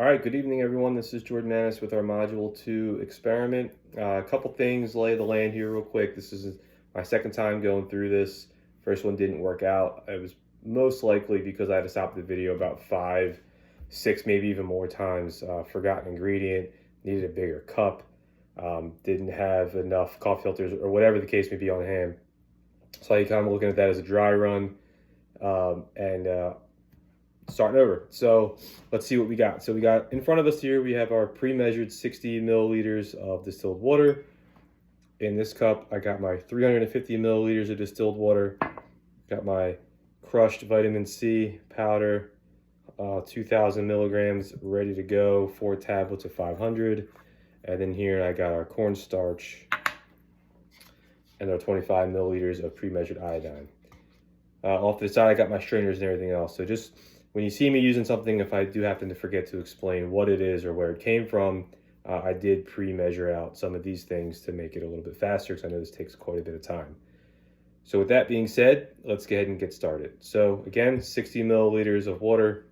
All right, good evening, everyone. This is Jordan Manis with our Module 2 experiment. A couple things, lay of the land here real quick. This is my second time going through this. First one didn't work out. It was most likely because I had to stop the video about 5, 6, maybe even more times. Forgot an ingredient, needed a bigger cup, didn't have enough coffee filters or whatever the case may be on hand. So I kind of looking at that as a dry run. And starting over. So let's see what we got. So we got in front of us here, we have our pre-measured 60 milliliters of distilled water. In this cup, I got my 350 milliliters of distilled water. Got my crushed vitamin C powder, 2,000 milligrams ready to go, 4 tablets of 500. And then here I got our cornstarch and our 25 milliliters of pre-measured iodine. Off to the side, I got my strainers and everything else. So just when you see me using something, if I do happen to forget to explain what it is or where it came from, I did pre-measure out some of these things to make it a little bit faster because I know this takes quite a bit of time. So with that being said, let's go ahead and get started. So again, 60 milliliters of water.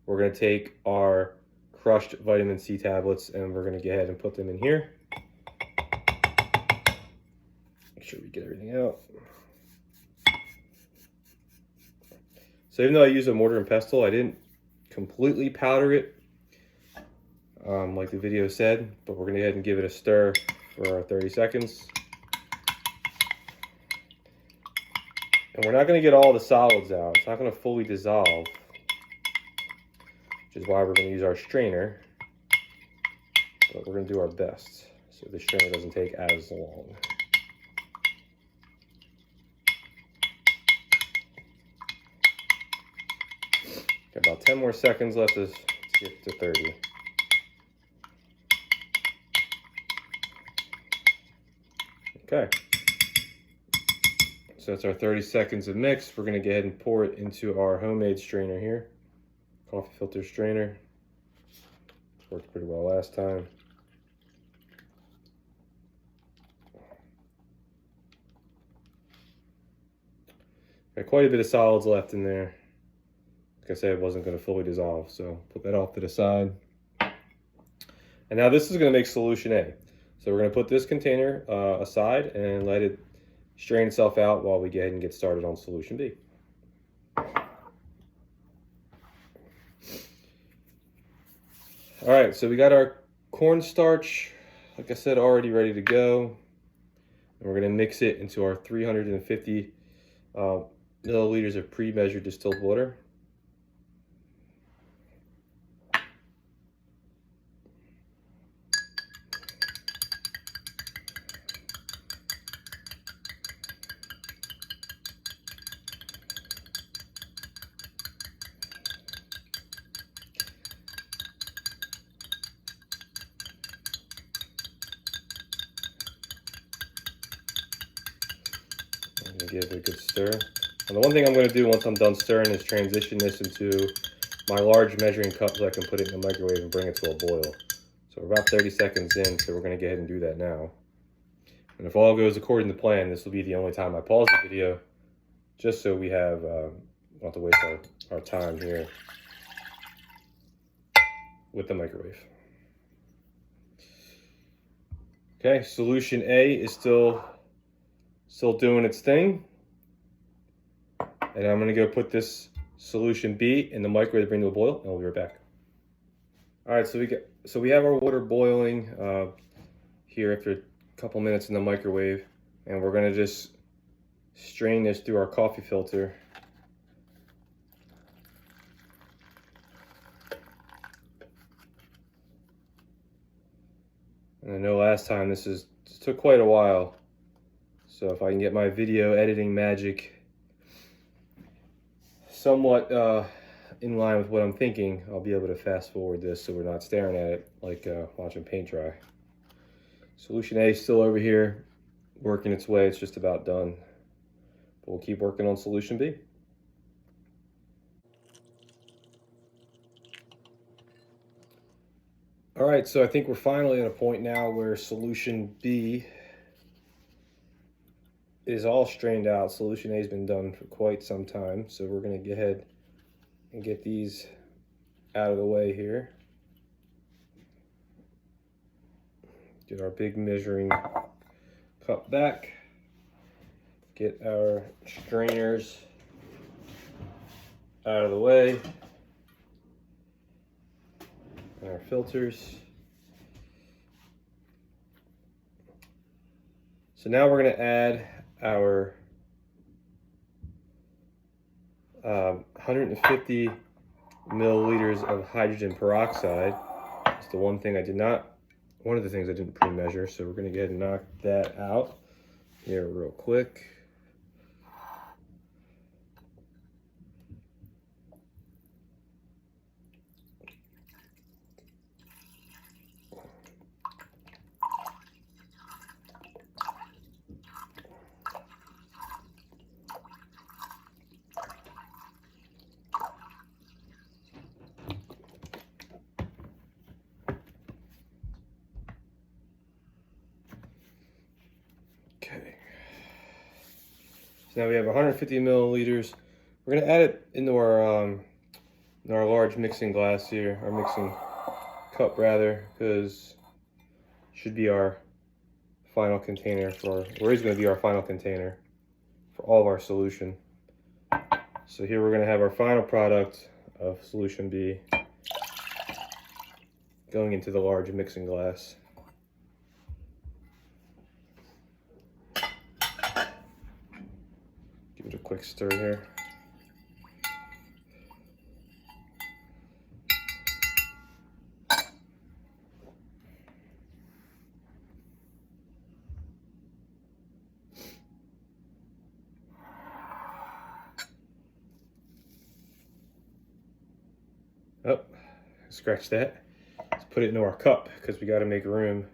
We're going to take our crushed vitamin C tablets and we're going to go ahead and put them in here. Make sure we get everything out. So even though I use a mortar and pestle, I didn't completely powder it like the video said, but we're going to go ahead and give it a stir for 30 seconds. And we're not going to get all the solids out. It's not going to fully dissolve, which is why we're going to use our strainer. But we're going to do our best so the strainer doesn't take as long. Got about 10 more seconds left to get to 30. Okay. So that's our 30 seconds of mix. We're going to go ahead and pour it into our homemade strainer here. Coffee filter strainer. Worked pretty well last time. Got quite a bit of solids left in there. Like I said, it wasn't going to fully dissolve, so put that off to the side. And now this is going to make solution A. So we're going to put this container aside and let it strain itself out while we go ahead and get started on solution B. All right, so we got our cornstarch, like I said, already ready to go. And we're going to mix it into our 350 milliliters of pre-measured distilled water. Give it a good stir. And the one thing I'm going to do once I'm done stirring is transition this into my large measuring cup so I can put it in the microwave and bring it to a boil. So we're about 30 seconds in, so we're going to go ahead and do that now. And if all goes according to plan, this will be the only time I pause the video, just so we have, don't have to waste our time here with the microwave. Okay, solution A is still doing its thing. And I'm gonna go put this solution B in the microwave to bring to a boil, and we'll be right back. All right, so we have our water boiling here after a couple minutes in the microwave, and we're gonna just strain this through our coffee filter. And I know last time this took quite a while. So if I can get my video editing magic somewhat in line with what I'm thinking, I'll be able to fast forward this so we're not staring at it like watching paint dry. Solution A is still over here, working its way. It's just about done. But we'll keep working on solution B. All right, so I think we're finally at a point now where solution B is all strained out. Solution A has been done for quite some time, so we're going to go ahead and get these out of the way here. Get our big measuring cup back. Get our strainers out of the way. And our filters. So now we're going to add our 150 milliliters of hydrogen peroxide. It's the one of the things I didn't pre-measure, so we're going to go ahead and knock that out here real quick. Okay. So now we have 150 milliliters. We're going to add it into our large mixing glass here, our mixing cup rather, because it should be our final container is going to be our final container for all of our solution. So here we're going to have our final product of solution B going into the large mixing glass. Give it a quick stir here. Oh, scratch that. Let's put it into our cup because we got to make room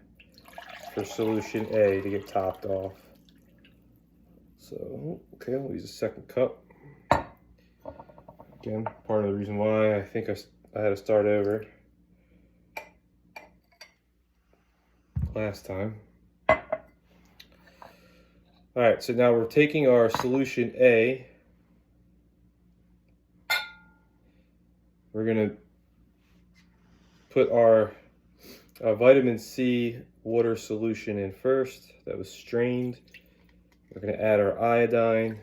for solution A to get topped off. So, okay, we'll use a second cup. Again, part of the reason why I think I had to start over last time. All right, so now we're taking our solution A. We're gonna put our vitamin C water solution in first. That was strained. We're gonna add our iodine.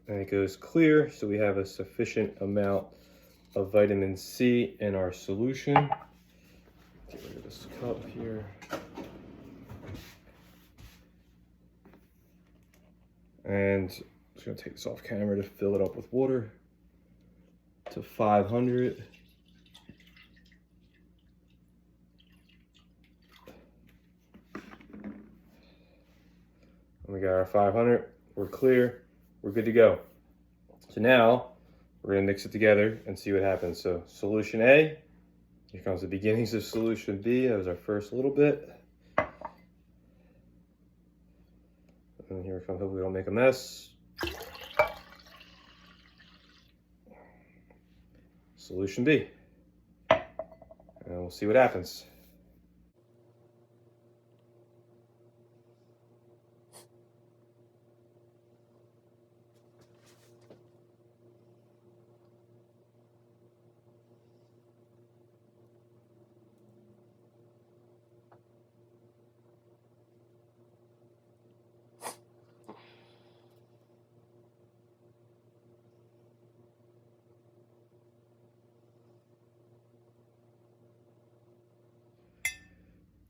And it goes clear, so we have a sufficient amount of vitamin C in our solution. Get rid of this cup here. And I'm just gonna take this off camera to fill it up with water to 500. And we got our 500, we're clear, we're good to go. So now we're gonna mix it together and see what happens. So solution A, here comes the beginnings of solution B. That was our first little bit. And here we come, hope we don't make a mess. Solution B. And we'll see what happens.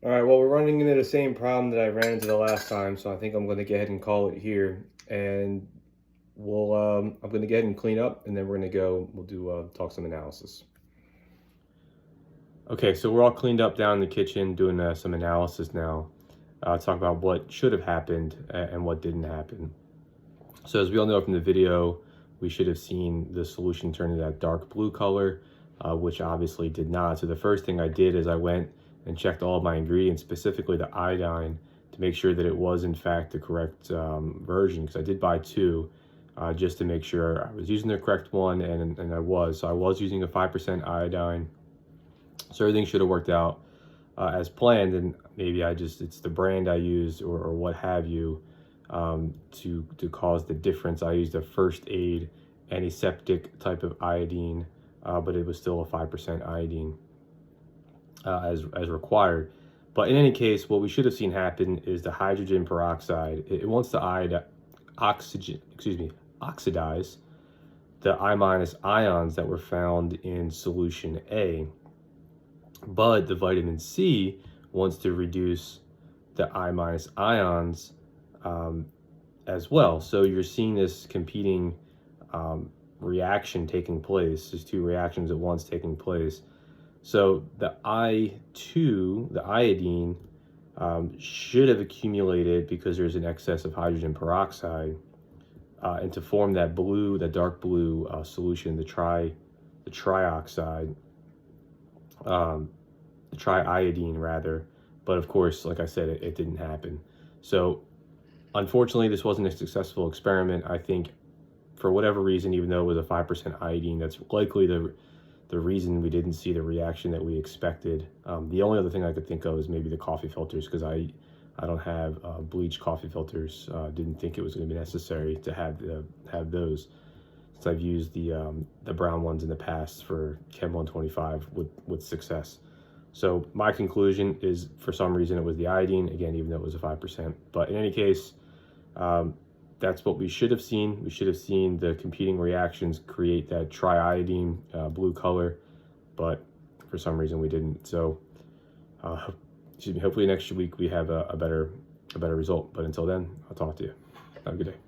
All right, well, we're running into the same problem that I ran into the last time, so I think I'm going to go ahead and call it here. And I'm going to go ahead and clean up, and then we'll do talk some analysis. Okay, so we're all cleaned up down in the kitchen, doing some analysis now. Talk about what should have happened and what didn't happen. So as we all know from the video, we should have seen the solution turn into that dark blue color, which obviously did not. So the first thing I did is I went and checked all of my ingredients, specifically the iodine, to make sure that it was in fact the correct version, because I did buy two just to make sure I was using the correct one, and I was. So I was using a 5% iodine. So everything should have worked out as planned, and maybe it's the brand I used or what have you to cause the difference. I used a first aid antiseptic type of iodine but it was still a 5% iodine as required. But in any case, what we should have seen happen is the hydrogen peroxide, it wants to oxidize the I- ions that were found in solution A, but the vitamin C wants to reduce the I- ions as well. So you're seeing this competing reaction taking place. There's two reactions at once taking place. So the I2, the iodine, should have accumulated because there's an excess of hydrogen peroxide, and to form that blue, that dark blue solution, the trioxide, the triiodine rather. But of course, like I said, it didn't happen. So unfortunately, this wasn't a successful experiment. I think for whatever reason, even though it was a 5% iodine, that's likely the reason we didn't see the reaction that we expected. The only other thing I could think of is maybe the coffee filters, because I don't have bleached coffee filters. Didn't think it was going to be necessary to have those, since I've used the brown ones in the past for Chem 125 with success. So my conclusion is, for some reason, it was the iodine, again, even though it was a 5%. But in any case, that's what we should have seen. We should have seen the competing reactions create that triiodine blue color, but for some reason we didn't. So hopefully next week we have a better result. But until then, I'll talk to you. Have a good day.